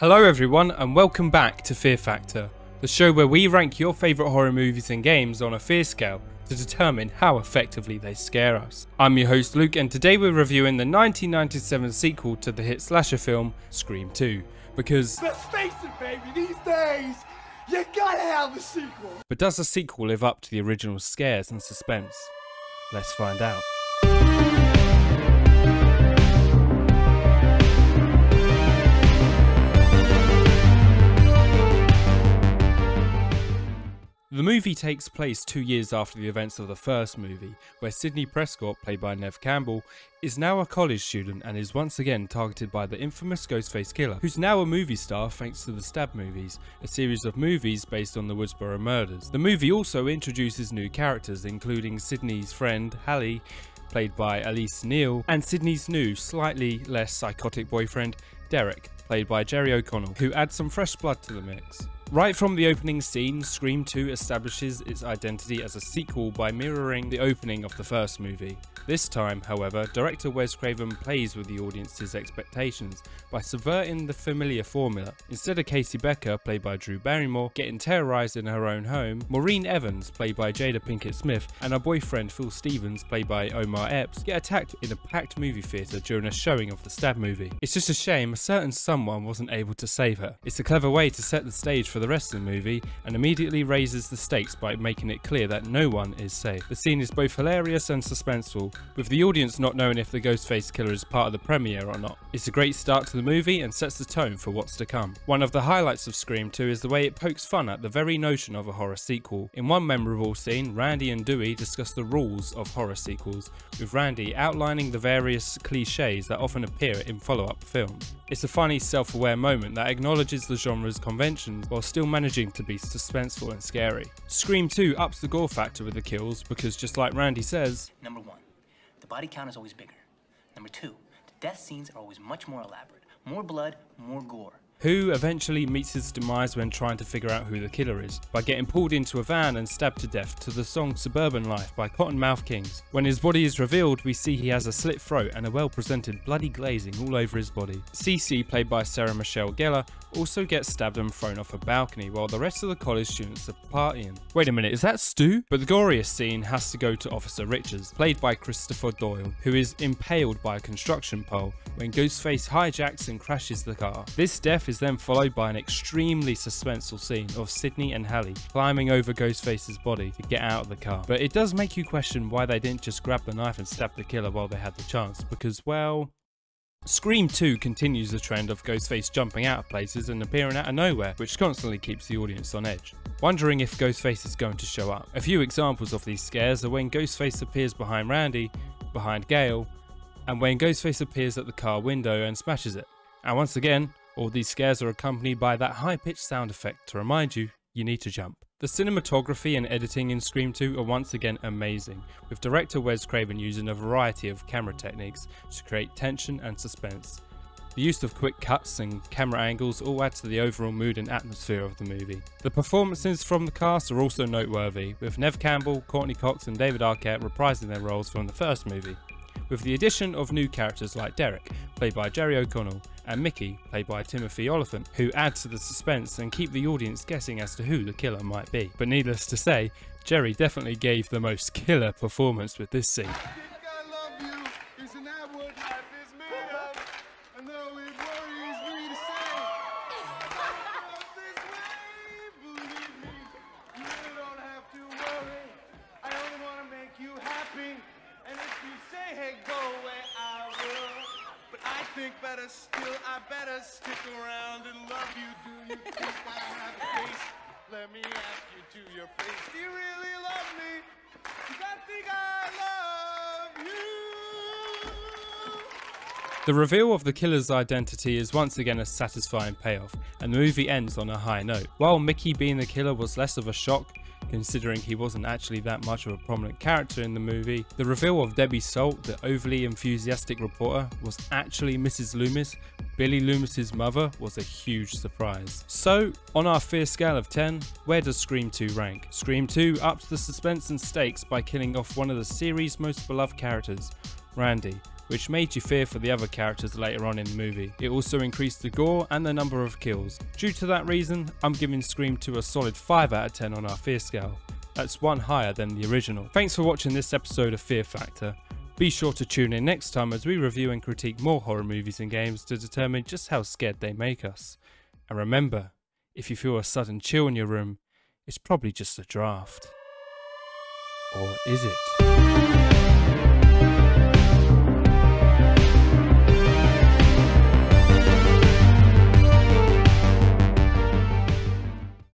Hello everyone and welcome back to Fear Factor, the show where we rank your favourite horror movies and games on a fear scale to determine how effectively they scare us. I'm your host Luke and today we're reviewing the 1997 sequel to the hit slasher film Scream 2 because let's face it baby, these days you gotta have a sequel. But does the sequel live up to the original scares and suspense? Let's find out. The movie takes place 2 years after the events of the first movie, where Sidney Prescott, played by Neve Campbell, is now a college student and is once again targeted by the infamous Ghostface Killer, who's now a movie star thanks to the Stab movies, a series of movies based on the Woodsboro murders. The movie also introduces new characters, including Sidney's friend, Hallie, played by Elise Neal, and Sidney's new, slightly less psychotic boyfriend, Derek, played by Jerry O'Connell, who adds some fresh blood to the mix. Right from the opening scene, Scream 2 establishes its identity as a sequel by mirroring the opening of the first movie. This time, however, director Wes Craven plays with the audience's expectations by subverting the familiar formula. Instead of Casey Becker, played by Drew Barrymore, getting terrorized in her own home, Maureen Evans, played by Jada Pinkett Smith, and her boyfriend Phil Stevens, played by Omar Epps, get attacked in a packed movie theatre during a showing of the Stab movie. It's just a shame a certain someone wasn't able to save her. It's a clever way to set the stage for the rest of the movie and immediately raises the stakes by making it clear that no one is safe. The scene is both hilarious and suspenseful, with the audience not knowing if the Ghostface Killer is part of the premiere or not. It's a great start to the movie and sets the tone for what's to come. One of the highlights of Scream 2 is the way it pokes fun at the very notion of a horror sequel. In one memorable scene, Randy and Dewey discuss the rules of horror sequels, with Randy outlining the various cliches that often appear in follow-up films. It's a funny, self-aware moment that acknowledges the genre's conventions while still managing to be suspenseful and scary. Scream 2 ups the gore factor with the kills because, just like Randy says, Number 1, the body count is always bigger. Number 2, the death scenes are always much more elaborate. More blood, more gore. Who eventually meets his demise when trying to figure out who the killer is, by getting pulled into a van and stabbed to death to the song Suburban Life by Cottonmouth Kings. When his body is revealed, we see he has a slit throat and a well-presented bloody glazing all over his body. Cece, played by Sarah Michelle Gellar, also gets stabbed and thrown off a balcony while the rest of the college students are partying. Wait a minute, is that Stu? But the goriest scene has to go to Officer Richards, played by Christopher Doyle, who is impaled by a construction pole when Ghostface hijacks and crashes the car. This death is then followed by an extremely suspenseful scene of Sidney and Hallie climbing over Ghostface's body to get out of the car. But it does make you question why they didn't just grab the knife and stab the killer while they had the chance, because, well, Scream 2 continues the trend of Ghostface jumping out of places and appearing out of nowhere, which constantly keeps the audience on edge, wondering if Ghostface is going to show up. A few examples of these scares are when Ghostface appears behind Randy, behind Gail, and when Ghostface appears at the car window and smashes it. And once again, all these scares are accompanied by that high-pitched sound effect to remind you, you need to jump. The cinematography and editing in Scream 2 are once again amazing, with director Wes Craven using a variety of camera techniques to create tension and suspense. The use of quick cuts and camera angles all add to the overall mood and atmosphere of the movie. The performances from the cast are also noteworthy, with Neve Campbell, Courtney Cox and David Arquette reprising their roles from the first movie, with the addition of new characters like Derek, played by Jerry O'Connell, and Mickey, played by Timothy Oliphant, who add to the suspense and keep the audience guessing as to who the killer might be. But needless to say, Jerry definitely gave the most killer performance with this scene. Better still, I better stick around and love you. Do you think I have a face? Let me ask you to your face. Do you really love me? 'Cause I think I love you. The reveal of the killer's identity is once again a satisfying payoff, and the movie ends on a high note. While Mickey being the killer was less of a shock, considering he wasn't actually that much of a prominent character in the movie, the reveal of Debbie Salt, the overly enthusiastic reporter, was actually Mrs. Loomis, Billy Loomis's mother, was a huge surprise. So, on our fear scale of 10, where does Scream 2 rank? Scream 2 ups the suspense and stakes by killing off one of the series' most beloved characters, Randy, which made you fear for the other characters later on in the movie. It also increased the gore and the number of kills. Due to that reason, I'm giving Scream 2 a solid 5 out of 10 on our fear scale. That's one higher than the original. Thanks for watching this episode of Fear Factor. Be sure to tune in next time as we review and critique more horror movies and games to determine just how scared they make us. And remember, if you feel a sudden chill in your room, it's probably just a draft. Or is it?